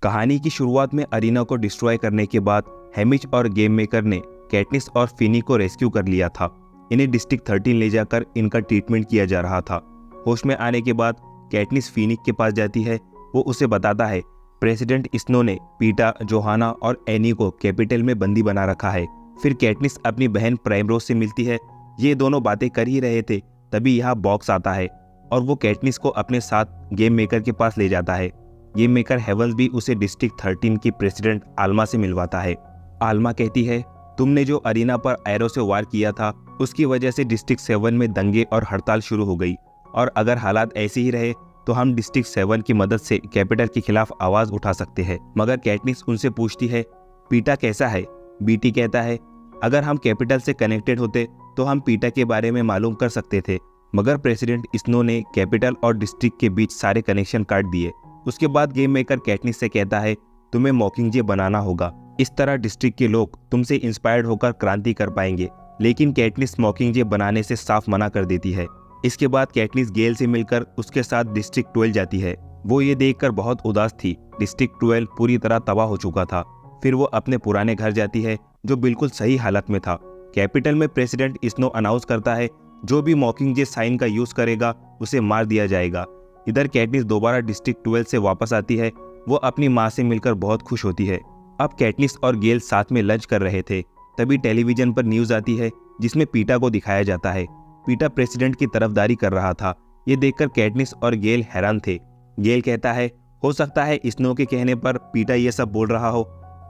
कहानी की शुरुआत में अरीना को डिस्ट्रॉय करने के बाद हेमिज और गेम मेकर ने कैटनिस और फिनी को रेस्क्यू कर लिया था। इन्हें डिस्ट्रिक्ट 13 ले जाकर इनका ट्रीटमेंट किया जा रहा था। होश में आने के बाद कैटनिस फिनिक के पास जाती है। वो उसे बताता है प्रेसिडेंट स्नो ने पीटा, जोहाना और एनी को कैपिटल में बंदी बना रखा है। फिर कैटनिस अपनी बहन प्राइमरोज से मिलती है। ये दोनों बातें कर ही रहे थे, तभी यहाँ बॉक्स आता है और वो कैटनिस को अपने साथ गेम मेकर के पास ले जाता है। गेम मेकर हेवंस भी उसे डिस्ट्रिक्ट 13 की प्रेसिडेंट आल्मा से मिलवाता है। आल्मा कहती है तुमने जो अरीना पर एरो से वार किया था उसकी वजह से डिस्ट्रिक्ट 7 में दंगे और हड़ताल शुरू हो गई, और अगर हालात ऐसे ही रहे तो हम डिस्ट्रिक्ट 7 की मदद से कैपिटल के खिलाफ आवाज उठा सकते हैं। मगर कैटनिस उनसे पूछती है पीटा कैसा है। बीटी कहता है अगर हम कैपिटल से कनेक्टेड होते तो हम पीटा के बारे में मालूम कर सकते थे, मगर प्रेसिडेंट स्नो ने कैपिटल और डिस्ट्रिक्ट के बीच सारे कनेक्शन काट दिए। उसके बाद गेम मेकर कैटनिस से कहता है तुम्हें मॉकिंगजे बनाना होगा, इस तरह डिस्ट्रिक्ट के लोग तुमसे इंस्पायर्ड होकर क्रांति कर पाएंगे। लेकिन कैटनिस मॉकिंगजे बनाने से साफ मना कर देती है। इसके बाद कैटनिस गेल से मिलकर उसके साथ डिस्ट्रिक्ट 12 जाती है। वो ये देखकर बहुत उदास थी। डिस्ट्रिक्ट 12 पूरी तरह तबाह हो चुका था। फिर वो अपने पुराने घर जाती है जो बिल्कुल सही हालत में था। कैपिटल में प्रेसिडेंट स्नो अनाउंस करता है जो भी मॉकिंगजे साइन का यूज करेगा उसे मार दिया जाएगा। इधर कैटनिस दोबारा डिस्ट्रिक्ट 12 से वापस आती है। वो अपनी माँ से मिलकर बहुत खुश होती है। अब कैटनिस और गेल साथ में लंच कर रहे थे, तभी टेलीविजन पर न्यूज आती है जिसमें पीटा को दिखाया जाता है। पीटा प्रेसिडेंट की तरफदारी कर रहा था। ये देखकर कैटनिस और गेल हैरान थे। गेल कहता है हो सकता है स्नो के कहने पर पीटा ये सब बोल रहा हो।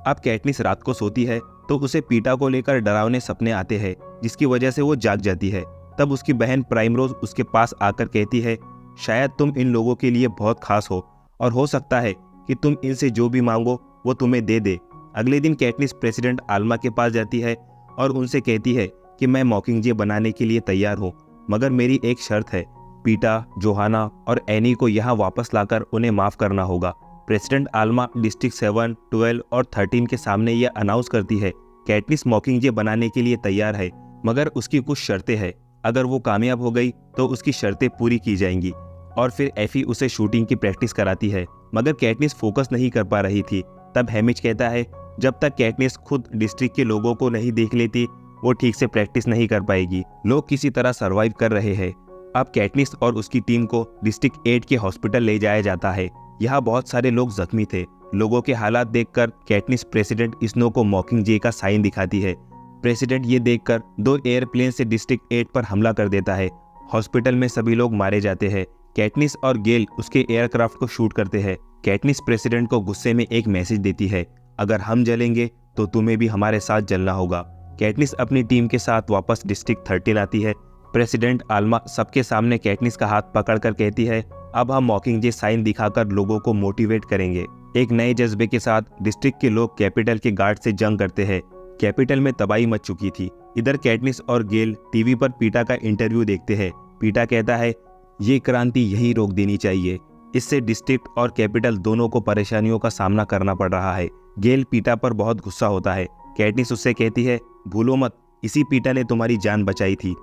अब कैटनिस रात को सोती है तो उसे पीटा को लेकर डरावने सपने आते हैं, जिसकी वजह से वो जाग जाती है। तब उसकी बहन प्राइमरोज उसके पास आकर कहती है शायद तुम इन लोगों के लिए बहुत खास हो और हो सकता है कि तुम इनसे जो भी मांगो वो तुम्हें दे दे। अगले दिन कैटनिस प्रेसिडेंट आल्मा के पास जाती है और उनसे कहती है कि मैं मॉकिंगजे बनाने के लिए तैयार हूँ, मगर मेरी एक शर्त है। पीटा, जोहाना और एनी को यहाँ वापस लाकर उन्हें माफ करना होगा। प्रेसिडेंट आल्मा डिस्ट्रिक्ट 7, 12 और 13 के सामने यह अनाउंस करती है कैटनिस मॉकिंगजे बनाने के लिए तैयार है, मगर उसकी कुछ शर्तें हैं। अगर वो कामयाब हो गई तो उसकी शर्तें पूरी की जाएंगी। और फिर एफी उसे शूटिंग की प्रैक्टिस कराती है, मगर कैटनिस फोकस नहीं कर पा रही थी। तब हेमिज कहता है जब तक कैटनिस खुद डिस्ट्रिक्ट के लोगों को नहीं देख लेती वो ठीक से प्रैक्टिस नहीं कर पाएगी। लोग किसी तरह सरवाइव कर रहे हैं। अब कैटनिस और उसकी टीम को डिस्ट्रिक्ट 8 के हॉस्पिटल ले जाया जाता है। यहाँ बहुत सारे लोग जख्मी थे। लोगों के हालात देखकर कैटनिस प्रेसिडेंट स्नो को मॉकिंगजे का साइन दिखाती है। प्रेसिडेंट ये देखकर 2 एयरप्लेन से डिस्ट्रिक्ट 8 पर हमला कर देता है। हॉस्पिटल में सभी लोग मारे जाते हैं। कैटनिस और गेल उसके एयरक्राफ्ट को शूट करते हैं। कैटनिस प्रेसिडेंट को गुस्से में एक मैसेज देती है अगर हम जलेंगे तो तुम्हें भी हमारे साथ जलना होगा। कैटनिस अपनी टीम के साथ वापस डिस्ट्रिक्ट 13 आती है। प्रेसिडेंट आल्मा सबके सामने कैटनिस का हाथ पकड़कर कहती है अब हम मॉकिंगजे साइन दिखाकर लोगों को मोटिवेट करेंगे। एक नए जज्बे के साथ डिस्ट्रिक्ट के लोग कैपिटल के गार्ड से जंग करते हैं। कैपिटल में तबाही मच चुकी थी। इधर कैटनिस और गेल टीवी पर पीटा का इंटरव्यू देखते हैं। पीटा कहता है ये क्रांति यहीं रोक देनी चाहिए, इससे डिस्ट्रिक्ट और कैपिटल दोनों को परेशानियों का सामना करना पड़ रहा है। गेल पीटा पर बहुत गुस्सा होता है। कैटनिस उससे कहती है भूलो मत, इसी पीटा ने तुम्हारी जान बचाई थी।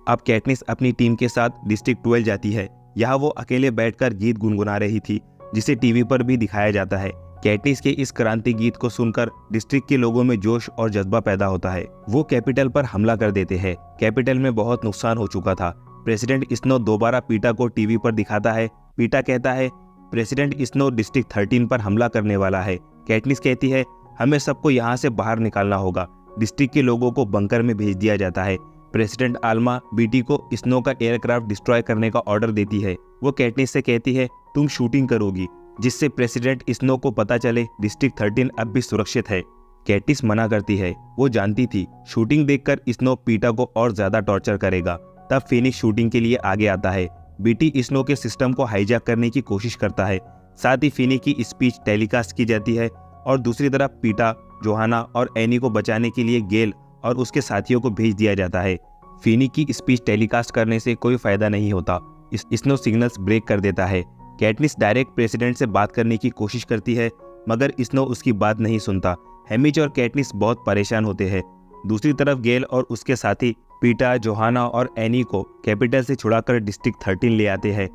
अब कैटनिस अपनी टीम के साथ डिस्ट्रिक्ट 12 जाती है। यहाँ वो अकेले बैठकर गीत गुनगुना रही थी, जिसे टीवी पर भी दिखाया जाता है। कैटनिस के इस क्रांति गीत को सुनकर डिस्ट्रिक्ट के लोगों में जोश और जज्बा पैदा होता है। वो कैपिटल पर हमला कर देते हैं। कैपिटल में बहुत नुकसान हो चुका था। प्रेसिडेंट स्नो दोबारा पीटा को टीवी पर दिखाता है। पीटा कहता है प्रेसिडेंट स्नो डिस्ट्रिक्ट 13 पर हमला करने वाला है। कैटनिस कहती है हमें सबको यहाँ से बाहर निकालना होगा। डिस्ट्रिक्ट के लोगों को बंकर में भेज दिया जाता है। प्रेसिडेंट आल्मा बीटी को स्नो का एयरक्राफ्ट डिस्ट्रॉय करने का ऑर्डर देती है। वो कैटनिस से कहती है तुम शूटिंग करोगी, जिससे प्रेसिडेंट स्नो को पता चले डिस्ट्रिक्ट 13 अब भी सुरक्षित है। कैटनिस मना करती है। वो जानती थी शूटिंग देखकर स्नो पीटा को और ज्यादा टॉर्चर करेगा। तब फिनिश शूटिंग के लिए आगे आता है। बीटी स्नो के सिस्टम को हाईजैक करने की कोशिश करता है। साथ ही फिनी की स्पीच टेलीकास्ट की जाती है और दूसरी तरफ पीटा, जोहाना और एनी को बचाने के लिए गेल और उसके साथियों को भेज दिया जाता है। फिनी की स्पीच टेलीकास्ट करने से कोई फायदा नहीं होता। स्नो सिग्नल्स ब्रेक कर देता है। कैटनिस डायरेक्ट प्रेसिडेंट से बात करने की कोशिश करती है, मगर स्नो उसकी बात नहीं सुनता। हेमिज और कैटनिस बहुत परेशान होते हैं। दूसरी तरफ गेल और उसके साथी पीटा, जोहाना और एनी को कैपिटल से छुड़ाकर डिस्ट्रिक्ट 13 ले आते हैं।